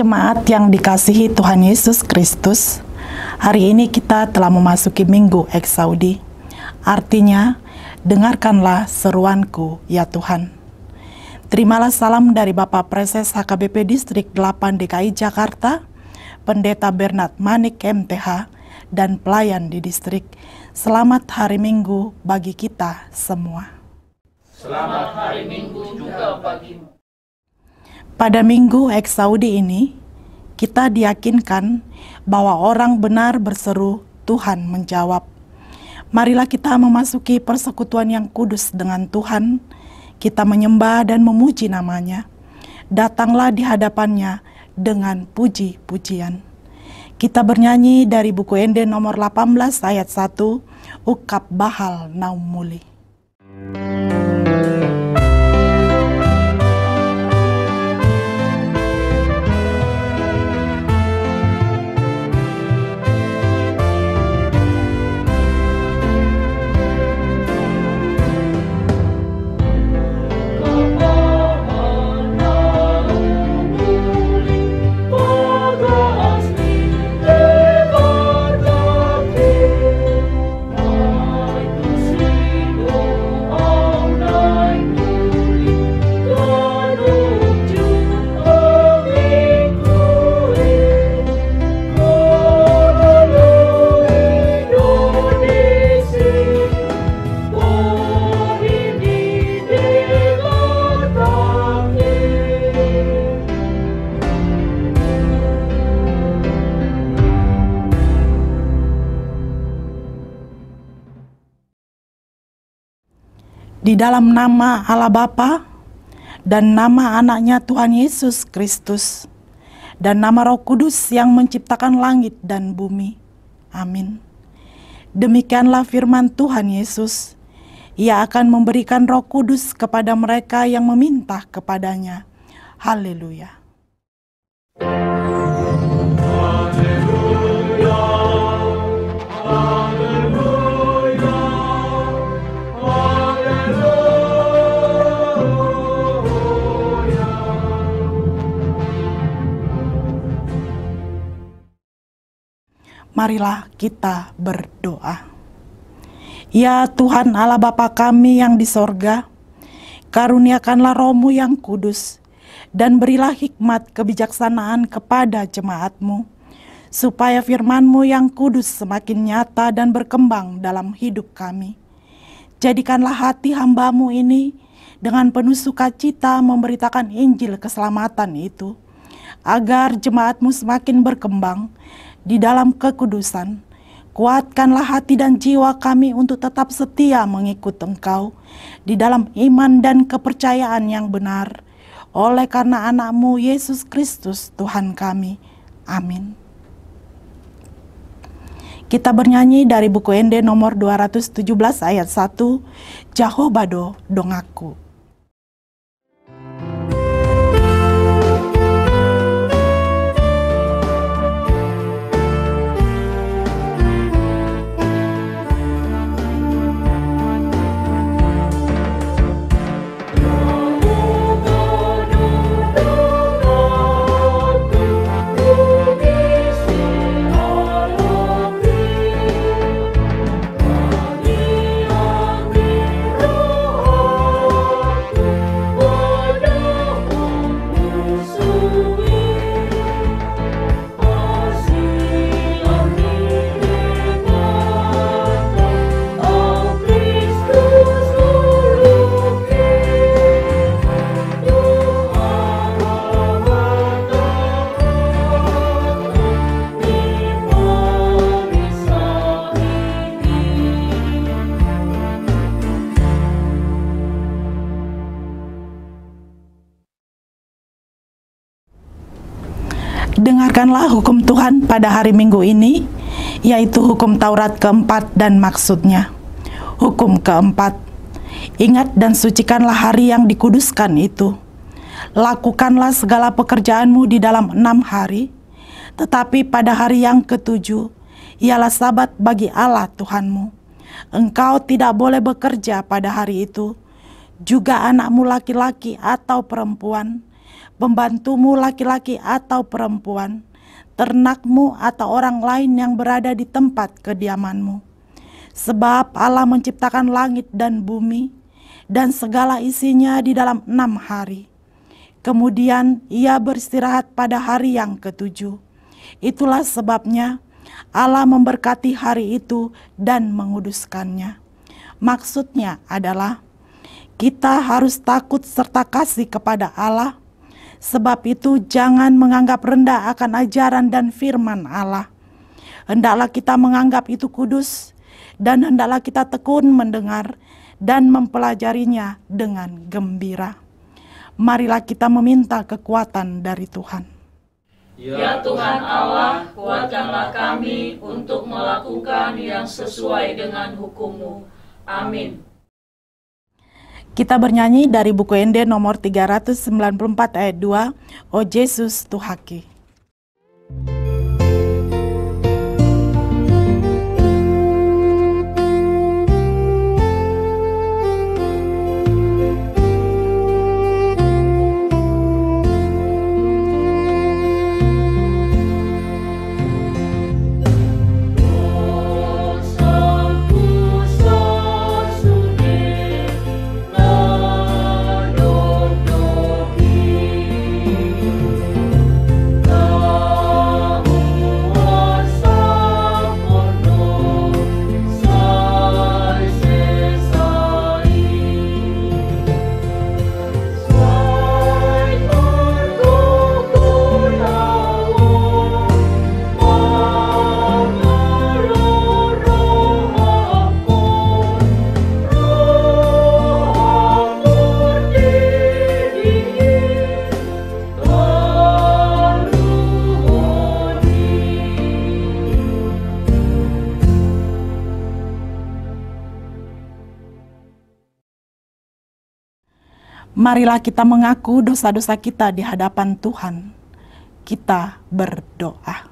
Jemaat yang dikasihi Tuhan Yesus Kristus, hari ini kita telah memasuki Minggu Eksaudi. Artinya, dengarkanlah seruanku ya Tuhan. Terimalah salam dari Bapak Preses HKBP Distrik 8 DKI Jakarta, Pendeta Bernard Manik MTH, dan pelayan di distrik. Selamat hari Minggu bagi kita semua. Selamat hari Minggu juga bagimu. Pada Minggu Eksaudi ini, kita diyakinkan bahwa orang benar berseru, Tuhan menjawab. Marilah kita memasuki persekutuan yang kudus dengan Tuhan, kita menyembah dan memuji namanya. Datanglah di hadapannya dengan puji-pujian. Kita bernyanyi dari buku Ende nomor 18 ayat 1, Ukap Bahal Naum Muli. Di dalam nama Allah Bapa dan nama anaknya Tuhan Yesus Kristus dan nama Roh Kudus yang menciptakan langit dan bumi. Amin. Demikianlah firman Tuhan Yesus. Ia akan memberikan Roh Kudus kepada mereka yang meminta kepadanya. Haleluya. Marilah kita berdoa. Ya Tuhan Allah Bapa kami yang di sorga, karuniakanlah Roh-Mu yang kudus, dan berilah hikmat kebijaksanaan kepada jemaat-Mu, supaya firman-Mu yang kudus semakin nyata dan berkembang dalam hidup kami. Jadikanlah hati hamba-Mu ini dengan penuh sukacita memberitakan Injil keselamatan itu, agar jemaat-Mu semakin berkembang di dalam kekudusan. Kuatkanlah hati dan jiwa kami untuk tetap setia mengikut Engkau di dalam iman dan kepercayaan yang benar, oleh karena anak-Mu Yesus Kristus Tuhan kami. Amin. Kita bernyanyi dari buku Ende nomor 217 ayat 1, Jahobado Dongaku. Dengarkanlah hukum Tuhan pada hari Minggu ini, yaitu hukum Taurat keempat dan maksudnya. Hukum keempat, ingat dan sucikanlah hari yang dikuduskan itu. Lakukanlah segala pekerjaanmu di dalam 6 hari, tetapi pada hari yang ke-7, ialah sabat bagi Allah Tuhanmu. Engkau tidak boleh bekerja pada hari itu, juga anakmu laki-laki atau perempuan, pembantumu laki-laki atau perempuan, ternakmu atau orang lain yang berada di tempat kediamanmu. Sebab Allah menciptakan langit dan bumi dan segala isinya di dalam 6 hari. Kemudian ia beristirahat pada hari yang ketujuh. Itulah sebabnya Allah memberkati hari itu dan menguduskannya. Maksudnya adalah kita harus takut serta kasih kepada Allah. Sebab itu jangan menganggap rendah akan ajaran dan firman Allah. Hendaklah kita menganggap itu kudus, dan hendaklah kita tekun mendengar dan mempelajarinya dengan gembira. Marilah kita meminta kekuatan dari Tuhan. Ya Tuhan Allah, kuatkanlah kami untuk melakukan yang sesuai dengan hukum-Mu. Amin. Kita bernyanyi dari buku ND nomor 394 ayat 2, O Yesus Tuhaki. Marilah kita mengaku dosa-dosa kita di hadapan Tuhan. Kita berdoa.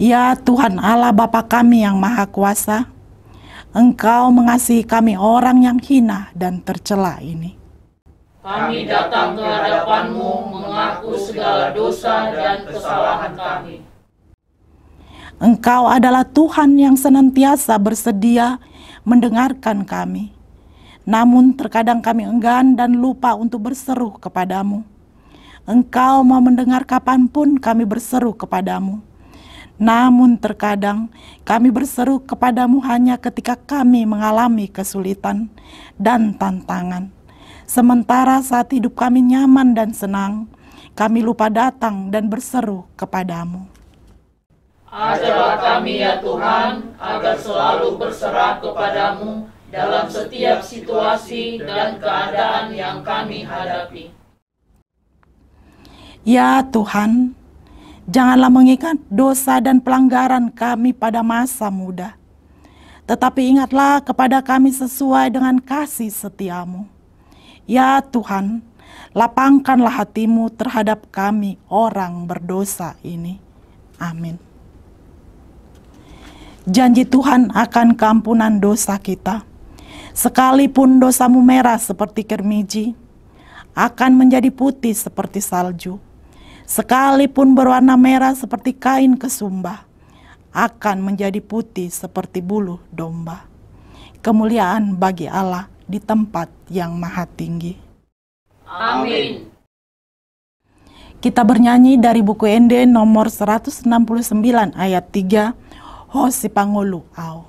Ya Tuhan Allah Bapa kami yang Maha Kuasa, Engkau mengasihi kami orang yang hina dan tercela ini. Kami datang ke hadapan-Mu mengaku segala dosa dan kesalahan kami. Engkau adalah Tuhan yang senantiasa bersedia mendengarkan kami. Namun terkadang kami enggan dan lupa untuk berseru kepadamu. Engkau mau mendengar kapanpun kami berseru kepadamu. Namun terkadang kami berseru kepadamu hanya ketika kami mengalami kesulitan dan tantangan. Sementara saat hidup kami nyaman dan senang, kami lupa datang dan berseru kepadamu. Ajarlah kami ya Tuhan, agar selalu berserah kepadamu dalam setiap situasi dan keadaan yang kami hadapi. Ya Tuhan, janganlah mengingat dosa dan pelanggaran kami pada masa muda, tetapi ingatlah kepada kami sesuai dengan kasih setiamu. Ya Tuhan, lapangkanlah hatimu terhadap kami orang berdosa ini. Amin. Janji Tuhan akan keampunan dosa kita, sekalipun dosamu merah seperti kermiji, akan menjadi putih seperti salju. Sekalipun berwarna merah seperti kain kesumba, akan menjadi putih seperti bulu domba. Kemuliaan bagi Allah di tempat yang maha tinggi. Amin. Kita bernyanyi dari buku Ende nomor 169 ayat 3, Ho si pangulu au.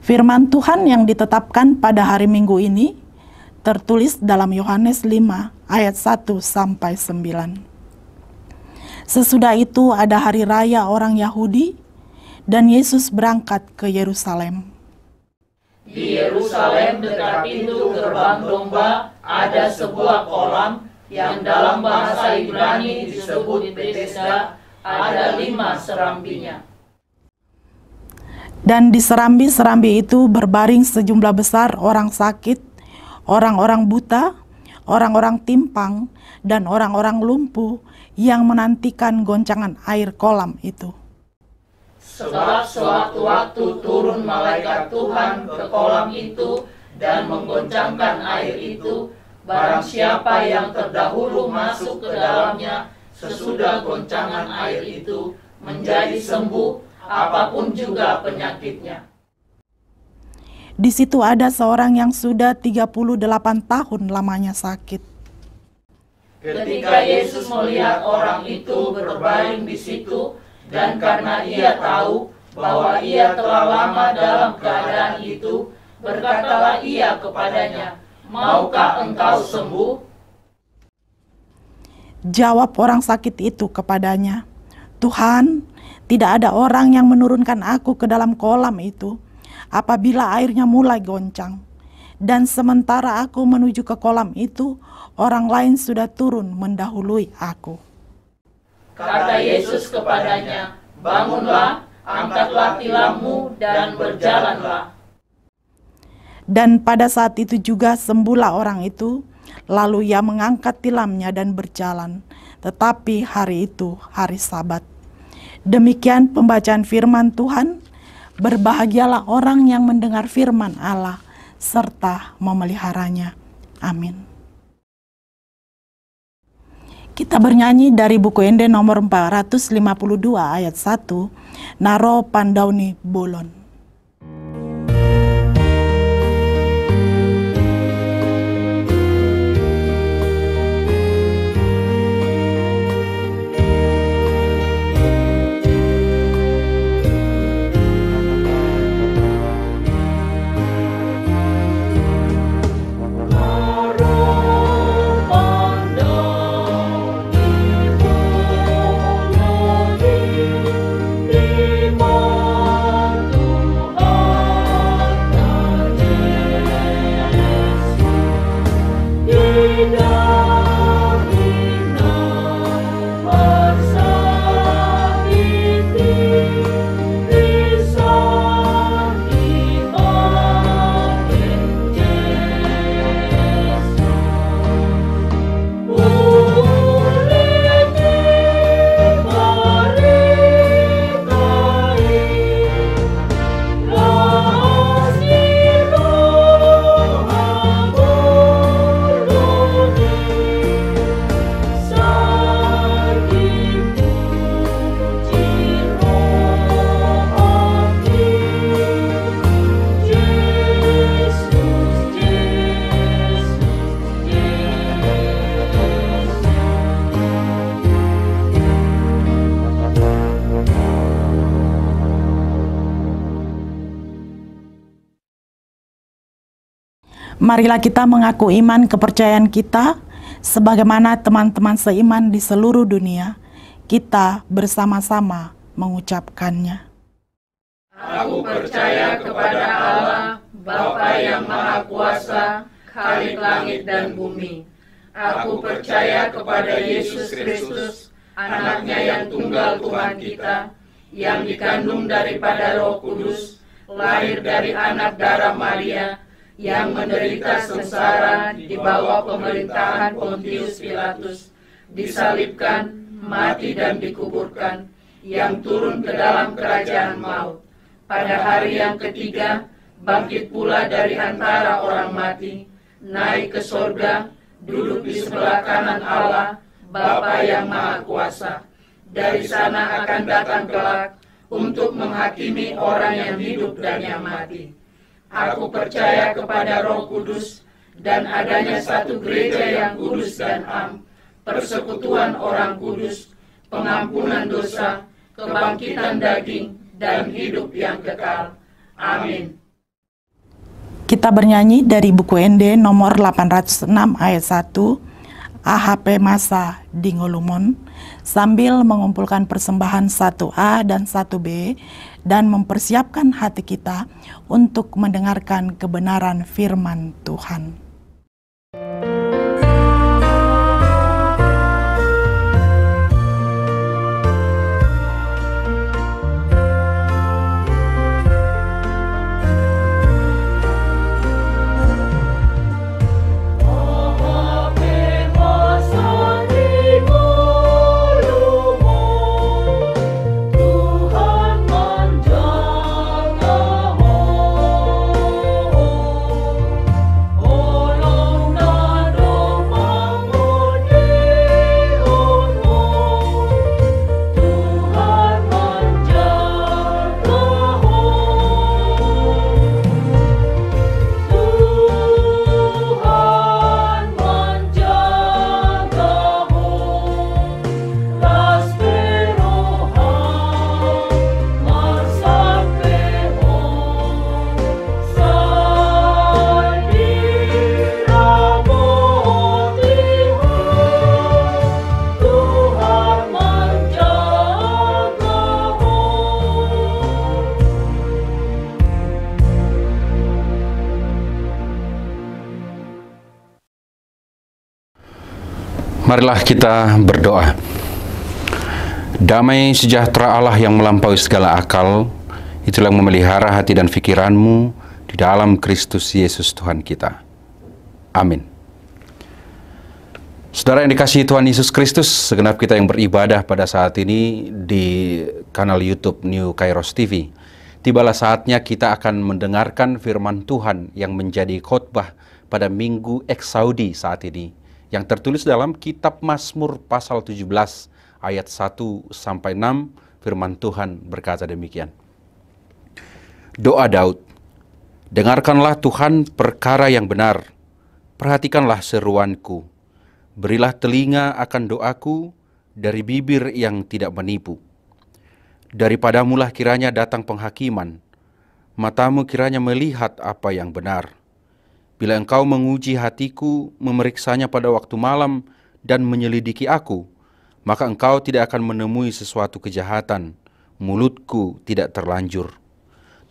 Firman Tuhan yang ditetapkan pada hari Minggu ini tertulis dalam Yohanes 5 ayat 1 sampai 9. Sesudah itu ada hari raya orang Yahudi dan Yesus berangkat ke Yerusalem. Di Yerusalem dekat pintu gerbang domba ada sebuah kolam yang dalam bahasa Ibrani disebut Betesda, ada 5 serambinya. Dan di serambi-serambi itu berbaring sejumlah besar orang sakit, orang-orang buta, orang-orang timpang, dan orang-orang lumpuh yang menantikan goncangan air kolam itu. Sebab sewaktu-waktu turun malaikat Tuhan ke kolam itu dan menggoncangkan air itu, barang siapa yang terdahulu masuk ke dalamnya sesudah goncangan air itu menjadi sembuh, apapun juga penyakitnya. Di situ ada seorang yang sudah 38 tahun lamanya sakit. Ketika Yesus melihat orang itu berbaring di situ, dan karena ia tahu bahwa ia telah lama dalam keadaan itu, berkatalah ia kepadanya, "Maukah engkau sembuh?" Jawab orang sakit itu kepadanya, "Tuhan, tidak ada orang yang menurunkan aku ke dalam kolam itu apabila airnya mulai goncang. Dan sementara aku menuju ke kolam itu, orang lain sudah turun mendahului aku." Kata Yesus kepadanya, "Bangunlah, angkatlah tilammu dan berjalanlah." Dan pada saat itu juga sembuhlah orang itu, lalu ia mengangkat tilamnya dan berjalan. Tetapi hari itu hari Sabat. Demikian pembacaan firman Tuhan. Berbahagialah orang yang mendengar firman Allah serta memeliharanya. Amin. Kita bernyanyi dari buku Ende nomor 452 ayat 1, Naro Pandauni Bolon. Marilah kita mengaku iman kepercayaan kita, sebagaimana teman-teman seiman di seluruh dunia, kita bersama-sama mengucapkannya. Aku percaya kepada Allah, Bapa yang Maha Kuasa, Khalik langit dan bumi. Aku percaya kepada Yesus Kristus, anaknya yang tunggal Tuhan kita, yang dikandung daripada Roh Kudus, lahir dari anak darah Maria, yang menderita sengsara di bawah pemerintahan Pontius Pilatus, disalibkan, mati dan dikuburkan, yang turun ke dalam kerajaan maut. Pada hari yang ketiga, bangkit pula dari antara orang mati, naik ke sorga, duduk di sebelah kanan Allah, Bapa yang Maha Kuasa. Dari sana akan datang kelak untuk menghakimi orang yang hidup dan yang mati. Aku percaya kepada Roh Kudus dan adanya satu gereja yang kudus dan am, persekutuan orang kudus, pengampunan dosa, kebangkitan daging, dan hidup yang kekal. Amin. Kita bernyanyi dari buku ND nomor 806 ayat 1, AHP Masa di Ngolumon, sambil mengumpulkan persembahan 1A dan 1B dan mempersiapkan hati kita untuk mendengarkan kebenaran firman Tuhan. Marilah kita berdoa. Damai sejahtera Allah yang melampaui segala akal, itulah yang memelihara hati dan pikiranmu di dalam Kristus Yesus Tuhan kita. Amin. Saudara yang dikasihi Tuhan Yesus Kristus, segenap kita yang beribadah pada saat ini di kanal YouTube New Kairos TV, tibalah saatnya kita akan mendengarkan firman Tuhan yang menjadi khotbah pada Minggu Eksaudi saat ini, yang tertulis dalam kitab Mazmur pasal 17 ayat 1-6. Firman Tuhan berkata demikian. Doa Daud. Dengarkanlah Tuhan perkara yang benar, perhatikanlah seruanku. Berilah telinga akan doaku dari bibir yang tidak menipu. Daripadamulah kiranya datang penghakiman, matamu kiranya melihat apa yang benar. Bila engkau menguji hatiku, memeriksanya pada waktu malam, dan menyelidiki aku, maka engkau tidak akan menemui sesuatu kejahatan, mulutku tidak terlanjur.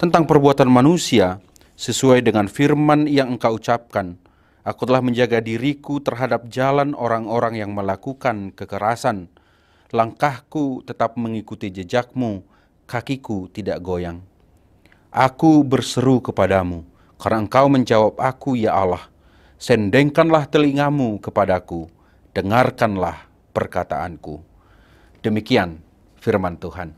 Tentang perbuatan manusia, sesuai dengan firman yang engkau ucapkan, aku telah menjaga diriku terhadap jalan orang-orang yang melakukan kekerasan. Langkahku tetap mengikuti jejakmu, kakiku tidak goyang. Aku berseru kepadamu, karena engkau menjawab aku, ya Allah. Sendengkanlah telingamu kepadaku, dengarkanlah perkataanku. Demikian firman Tuhan.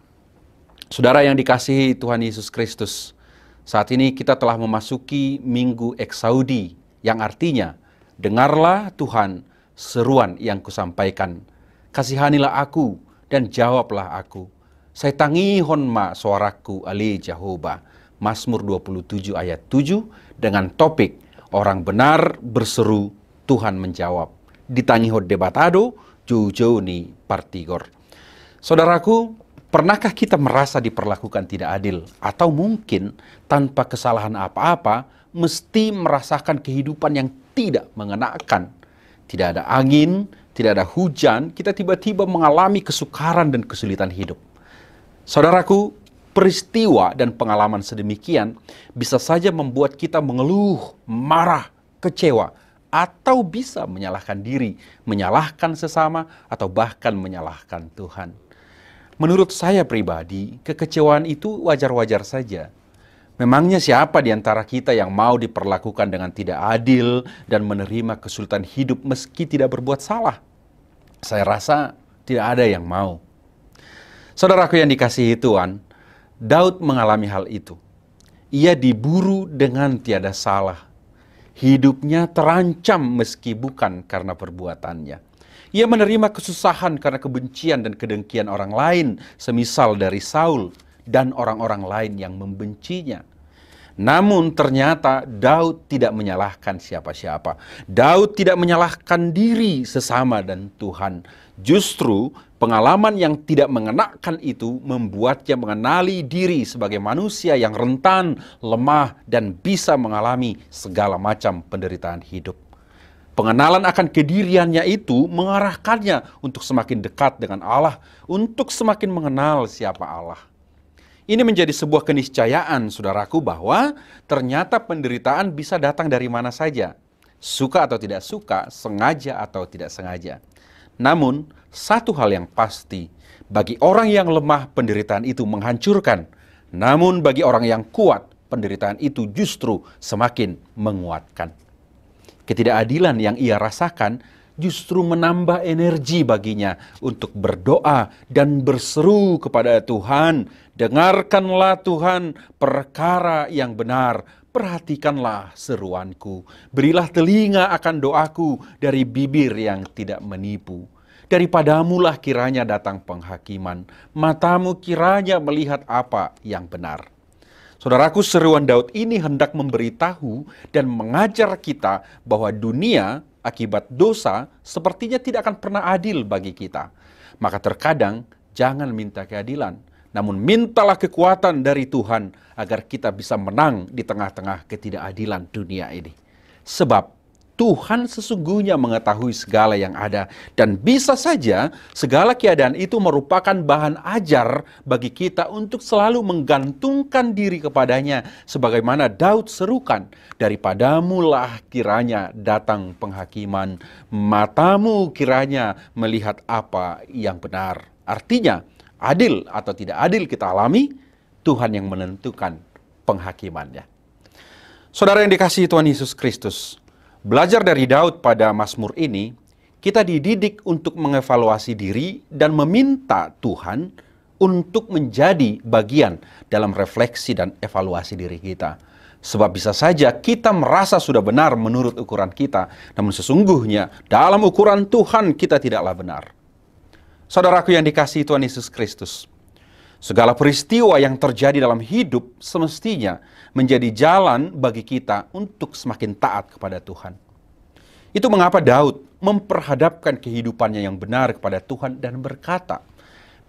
Saudara yang dikasihi Tuhan Yesus Kristus, saat ini kita telah memasuki Minggu Eksaudi, yang artinya, dengarlah Tuhan seruan yang kusampaikan. Kasihanilah aku dan jawablah aku. Saya tangihon ma suaraku ali Jehovah. Mazmur 27 ayat 7 dengan topik orang benar berseru, Tuhan menjawab. Ditangihon debatado, jauh-jauh ni partigor. Saudaraku, pernahkah kita merasa diperlakukan tidak adil? Atau mungkin tanpa kesalahan apa-apa, mesti merasakan kehidupan yang tidak mengenakan. Tidak ada angin, tidak ada hujan, kita tiba-tiba mengalami kesukaran dan kesulitan hidup. Saudaraku, peristiwa dan pengalaman sedemikian bisa saja membuat kita mengeluh, marah, kecewa, atau bisa menyalahkan diri, menyalahkan sesama, atau bahkan menyalahkan Tuhan. Menurut saya pribadi, kekecewaan itu wajar-wajar saja. Memangnya siapa di antara kita yang mau diperlakukan dengan tidak adil dan menerima kesulitan hidup meski tidak berbuat salah? Saya rasa tidak ada yang mau. Saudaraku yang dikasihi Tuhan, Daud mengalami hal itu. Ia diburu dengan tiada salah. Hidupnya terancam meski bukan karena perbuatannya. Ia menerima kesusahan karena kebencian dan kedengkian orang lain, semisal dari Saul dan orang-orang lain yang membencinya. Namun ternyata Daud tidak menyalahkan siapa-siapa. Daud tidak menyalahkan diri sesama dan Tuhan. Justru pengalaman yang tidak mengenakan itu membuatnya mengenali diri sebagai manusia yang rentan, lemah, dan bisa mengalami segala macam penderitaan hidup. Pengenalan akan kediriannya itu mengarahkannya untuk semakin dekat dengan Allah, untuk semakin mengenal siapa Allah. Ini menjadi sebuah keniscayaan, saudaraku, bahwa ternyata penderitaan bisa datang dari mana saja. Suka atau tidak suka, sengaja atau tidak sengaja. Namun, satu hal yang pasti, bagi orang yang lemah, penderitaan itu menghancurkan. Namun, bagi orang yang kuat, penderitaan itu justru semakin menguatkan. Ketidakadilan yang ia rasakan justru menambah energi baginya untuk berdoa dan berseru kepada Tuhan. Dengarkanlah Tuhan perkara yang benar, perhatikanlah seruanku. Berilah telinga akan doaku dari bibir yang tidak menipu. Daripadamulah kiranya datang penghakiman, matamu kiranya melihat apa yang benar. Saudaraku, seruan Daud ini hendak memberitahu dan mengajar kita bahwa dunia akibat dosa sepertinya tidak akan pernah adil bagi kita. Maka terkadang jangan minta keadilan, namun mintalah kekuatan dari Tuhan agar kita bisa menang di tengah-tengah ketidakadilan dunia ini. Sebab Tuhan sesungguhnya mengetahui segala yang ada, dan bisa saja segala keadaan itu merupakan bahan ajar bagi kita untuk selalu menggantungkan diri kepadanya, sebagaimana Daud serukan, daripadamulah kiranya datang penghakiman, matamu kiranya melihat apa yang benar. Artinya, adil atau tidak adil kita alami, Tuhan yang menentukan penghakimannya. Saudara yang dikasihi Tuhan Yesus Kristus, belajar dari Daud pada Mazmur ini, kita dididik untuk mengevaluasi diri dan meminta Tuhan untuk menjadi bagian dalam refleksi dan evaluasi diri kita. Sebab bisa saja kita merasa sudah benar menurut ukuran kita, namun sesungguhnya dalam ukuran Tuhan kita tidaklah benar. Saudaraku yang dikasihi Tuhan Yesus Kristus, segala peristiwa yang terjadi dalam hidup semestinya menjadi jalan bagi kita untuk semakin taat kepada Tuhan. Itu mengapa Daud memperhadapkan kehidupannya yang benar kepada Tuhan dan berkata,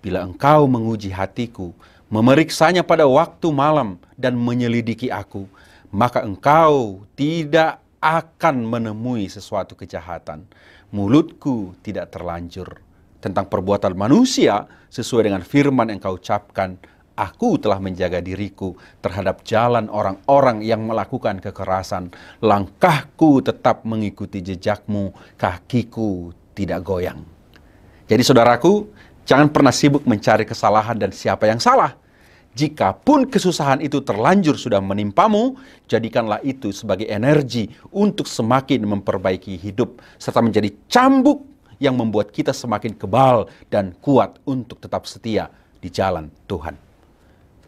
"Bila engkau menguji hatiku, memeriksanya pada waktu malam dan menyelidiki aku, maka engkau tidak akan menemui sesuatu kejahatan. Mulutku tidak terlanjur. Tentang perbuatan manusia, sesuai dengan firman yang kau ucapkan, aku telah menjaga diriku terhadap jalan orang-orang yang melakukan kekerasan. Langkahku tetap mengikuti jejakmu, kakiku tidak goyang." Jadi saudaraku, jangan pernah sibuk mencari kesalahan dan siapa yang salah. Jikapun kesusahan itu terlanjur sudah menimpamu, jadikanlah itu sebagai energi untuk semakin memperbaiki hidup, serta menjadi cambuk yang membuat kita semakin kebal dan kuat untuk tetap setia di jalan Tuhan.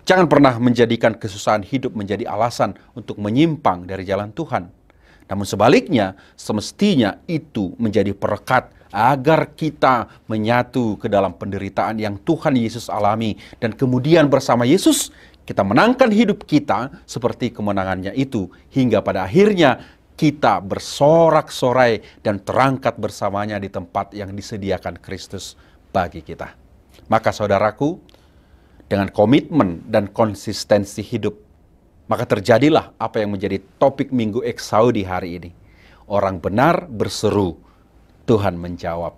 Jangan pernah menjadikan kesusahan hidup menjadi alasan untuk menyimpang dari jalan Tuhan. Namun sebaliknya, semestinya itu menjadi perekat agar kita menyatu ke dalam penderitaan yang Tuhan Yesus alami. Dan kemudian bersama Yesus, kita menangkan hidup kita seperti kemenangannya itu. Hingga pada akhirnya kita bersorak-sorai dan terangkat bersamanya di tempat yang disediakan Kristus bagi kita. Maka saudaraku, dengan komitmen dan konsistensi hidup Maka terjadilah apa yang menjadi topik Minggu Eksaudi hari ini. Orang benar berseru, Tuhan menjawab.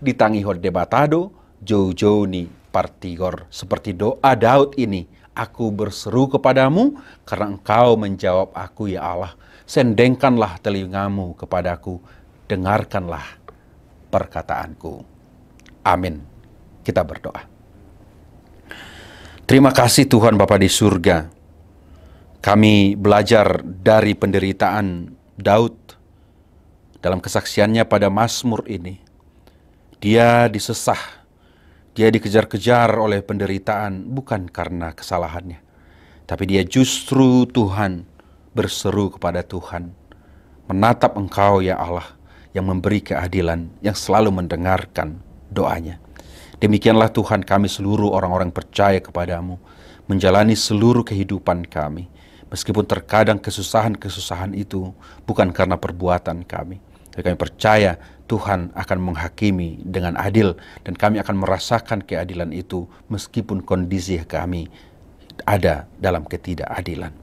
Ditangihor debatado, joujoni partigor. Seperti doa Daud ini, aku berseru kepadamu karena engkau menjawab aku ya Allah. Sendengkanlah telingamu kepadaku, dengarkanlah perkataanku. Amin. Kita berdoa. Terima kasih Tuhan Bapa di surga. Kami belajar dari penderitaan Daud dalam kesaksiannya pada Mazmur ini. Dia disesah, dia dikejar-kejar oleh penderitaan bukan karena kesalahannya. Tapi dia justru Tuhan berseru kepada Tuhan. Menatap Engkau ya Allah yang memberi keadilan, yang selalu mendengarkan doanya. Demikianlah Tuhan kami seluruh orang-orang percaya kepadamu, menjalani seluruh kehidupan kami. Meskipun terkadang kesusahan-kesusahan itu bukan karena perbuatan kami. Tapi kami percaya Tuhan akan menghakimi dengan adil dan kami akan merasakan keadilan itu meskipun kondisi kami ada dalam ketidakadilan.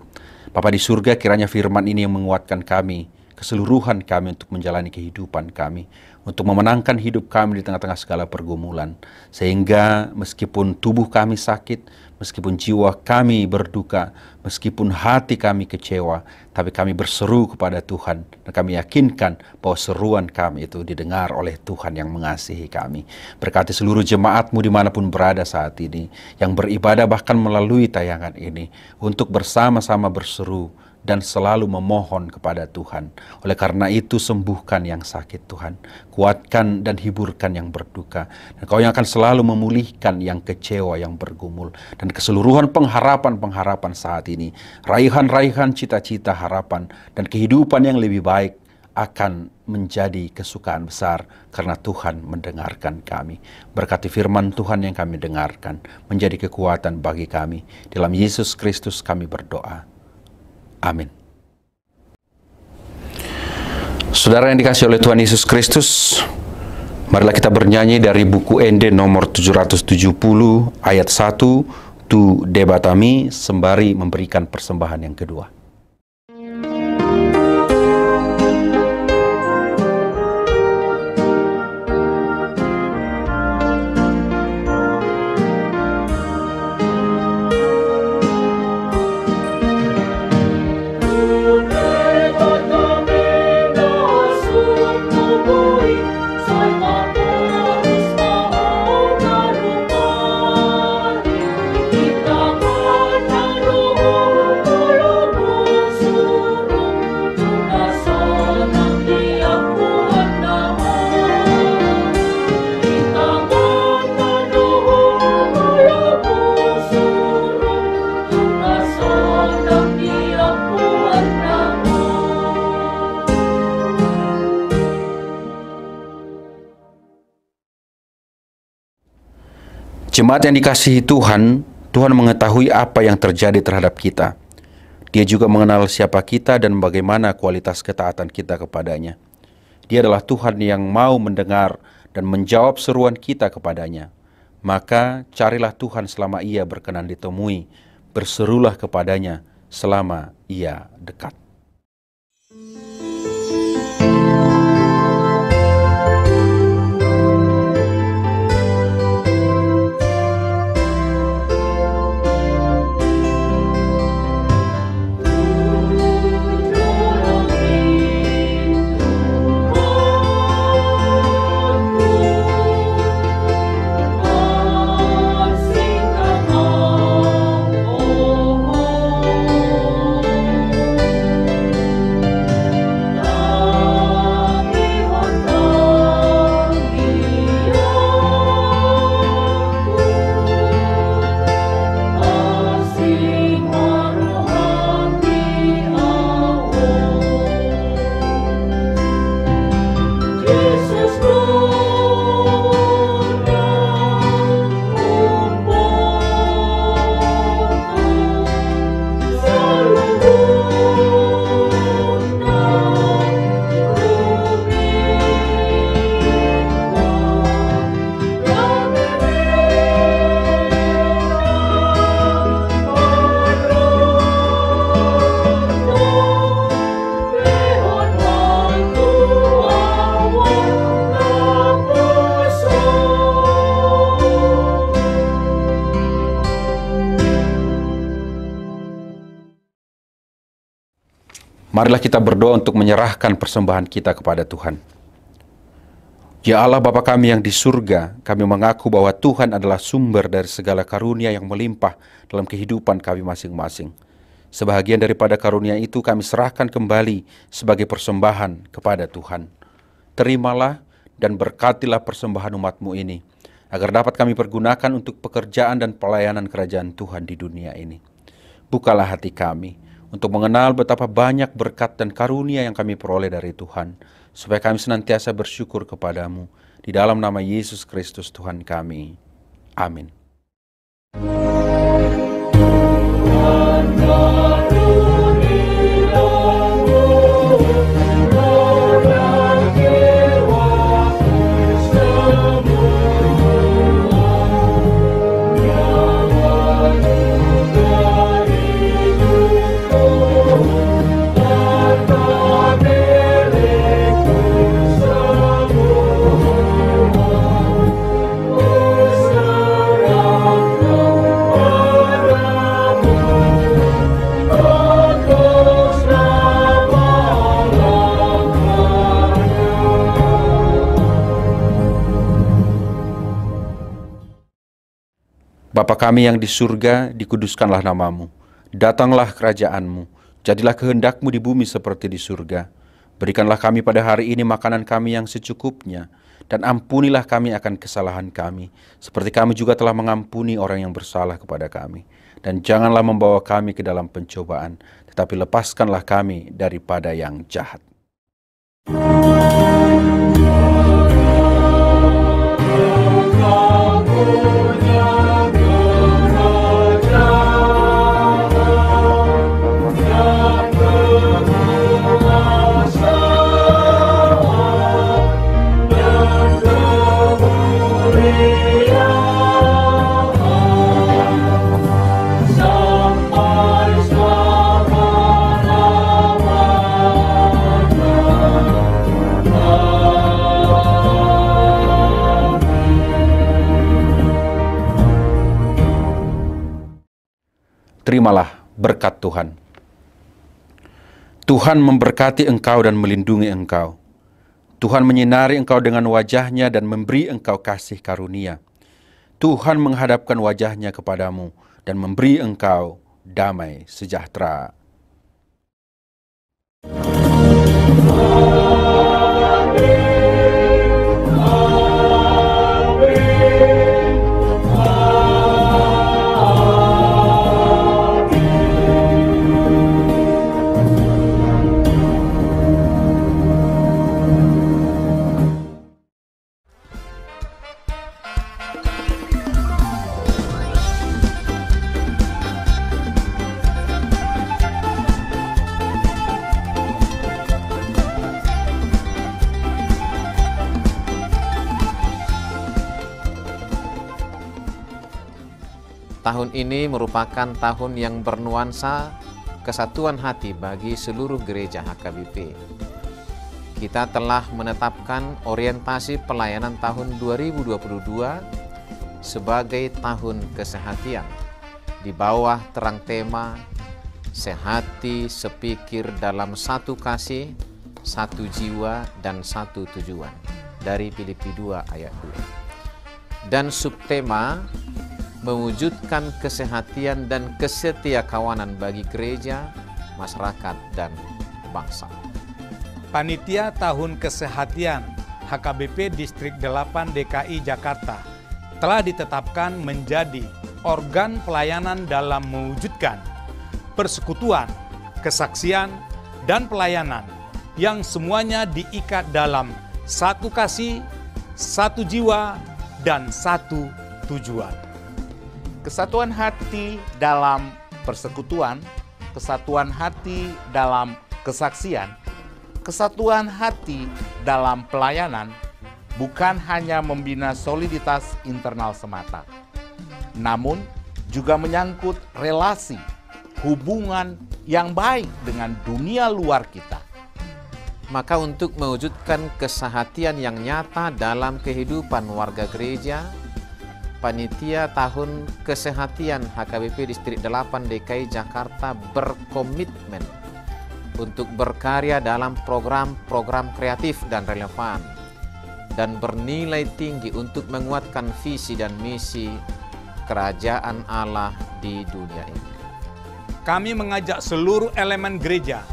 Bapa di surga, kiranya firman ini yang menguatkan kami, keseluruhan kami untuk menjalani kehidupan kami, untuk memenangkan hidup kami di tengah-tengah segala pergumulan. Sehingga meskipun tubuh kami sakit, meskipun jiwa kami berduka, meskipun hati kami kecewa, tapi kami berseru kepada Tuhan dan kami yakinkan bahwa seruan kami itu didengar oleh Tuhan yang mengasihi kami. Berkati seluruh jemaat-Mu dimanapun berada saat ini, yang beribadah bahkan melalui tayangan ini, untuk bersama-sama berseru dan selalu memohon kepada Tuhan. Oleh karena itu sembuhkan yang sakit Tuhan, kuatkan dan hiburkan yang berduka, dan Kau yang akan selalu memulihkan yang kecewa, yang bergumul, dan keseluruhan pengharapan-pengharapan saat ini, raihan-raihan cita-cita harapan dan kehidupan yang lebih baik akan menjadi kesukaan besar karena Tuhan mendengarkan kami. Berkati firman Tuhan yang kami dengarkan menjadi kekuatan bagi kami. Dalam Yesus Kristus kami berdoa. Amin. Saudara yang dikasihi oleh Tuhan Yesus Kristus, marilah kita bernyanyi dari buku Ende nomor 770 ayat 1, Tu debatami, sembari memberikan persembahan yang kedua. Jemaat yang dikasihi Tuhan, Tuhan mengetahui apa yang terjadi terhadap kita. Dia juga mengenal siapa kita dan bagaimana kualitas ketaatan kita kepadanya. Dia adalah Tuhan yang mau mendengar dan menjawab seruan kita kepadanya. Maka carilah Tuhan selama Ia berkenan ditemui, berserulah kepadanya selama Ia dekat. Marilah kita berdoa untuk menyerahkan persembahan kita kepada Tuhan. Ya Allah Bapa kami yang di surga, kami mengaku bahwa Tuhan adalah sumber dari segala karunia yang melimpah dalam kehidupan kami masing-masing. Sebahagian daripada karunia itu kami serahkan kembali sebagai persembahan kepada Tuhan. Terimalah dan berkatilah persembahan umat-Mu ini, agar dapat kami pergunakan untuk pekerjaan dan pelayanan kerajaan Tuhan di dunia ini. Bukalah hati kami untuk mengenal betapa banyak berkat dan karunia yang kami peroleh dari Tuhan, supaya kami senantiasa bersyukur kepadamu. Di dalam nama Yesus Kristus Tuhan kami. Amin. Bapa kami yang di surga, dikuduskanlah namamu. Datanglah kerajaan-Mu. Jadilah kehendak-Mu di bumi seperti di surga. Berikanlah kami pada hari ini makanan kami yang secukupnya. Dan ampunilah kami akan kesalahan kami, seperti kami juga telah mengampuni orang yang bersalah kepada kami. Dan janganlah membawa kami ke dalam pencobaan, tetapi lepaskanlah kami daripada yang jahat. Terimalah berkat Tuhan. Tuhan memberkati engkau dan melindungi engkau. Tuhan menyinari engkau dengan wajah-Nya dan memberi engkau kasih karunia. Tuhan menghadapkan wajah-Nya kepadamu dan memberi engkau damai sejahtera. Tahun ini merupakan tahun yang bernuansa kesatuan hati bagi seluruh gereja HKBP. Kita telah menetapkan orientasi pelayanan tahun 2022 sebagai tahun kesehatian di bawah terang tema sehati sepikir dalam satu kasih, satu jiwa, dan satu tujuan dari Filipi 2 ayat 2. Dan subtema mewujudkan kesehatian dan kesetiakawanan bagi gereja, masyarakat, dan bangsa. Panitia Tahun Kesehatian HKBP Distrik 8 DKI Jakarta telah ditetapkan menjadi organ pelayanan dalam mewujudkan persekutuan, kesaksian, dan pelayanan yang semuanya diikat dalam satu kasih, satu jiwa, dan satu tujuan. Kesatuan hati dalam persekutuan, kesatuan hati dalam kesaksian, kesatuan hati dalam pelayanan bukan hanya membina soliditas internal semata, namun juga menyangkut relasi, hubungan yang baik dengan dunia luar kita. Maka untuk mewujudkan kesehatian yang nyata dalam kehidupan warga gereja, Panitia Tahun Kesehatian HKBP Distrik 8 DKI Jakarta berkomitmen untuk berkarya dalam program-program kreatif dan relevan, dan bernilai tinggi untuk menguatkan visi dan misi kerajaan Allah di dunia ini. Kami mengajak seluruh elemen gereja,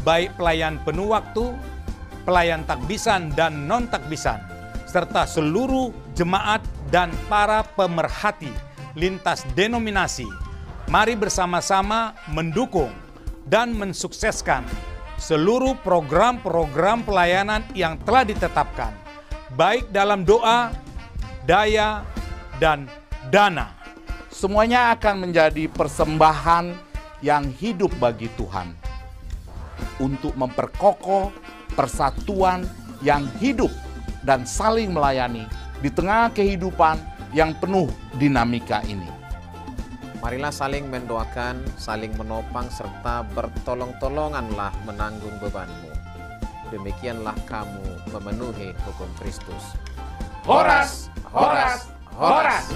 baik pelayan penuh waktu, pelayan takbisan dan non-takbisan, serta seluruh jemaat dan para pemerhati lintas denominasi, mari bersama-sama mendukung dan mensukseskan seluruh program-program pelayanan yang telah ditetapkan, baik dalam doa, daya, dan dana. Semuanya akan menjadi persembahan yang hidup bagi Tuhan untuk memperkokoh persatuan yang hidup dan saling melayani di tengah kehidupan yang penuh dinamika ini. Marilah saling mendoakan, saling menopang, serta bertolong-tolonganlah menanggung bebanmu. Demikianlah kamu memenuhi hukum Kristus. Horas, horas, horas!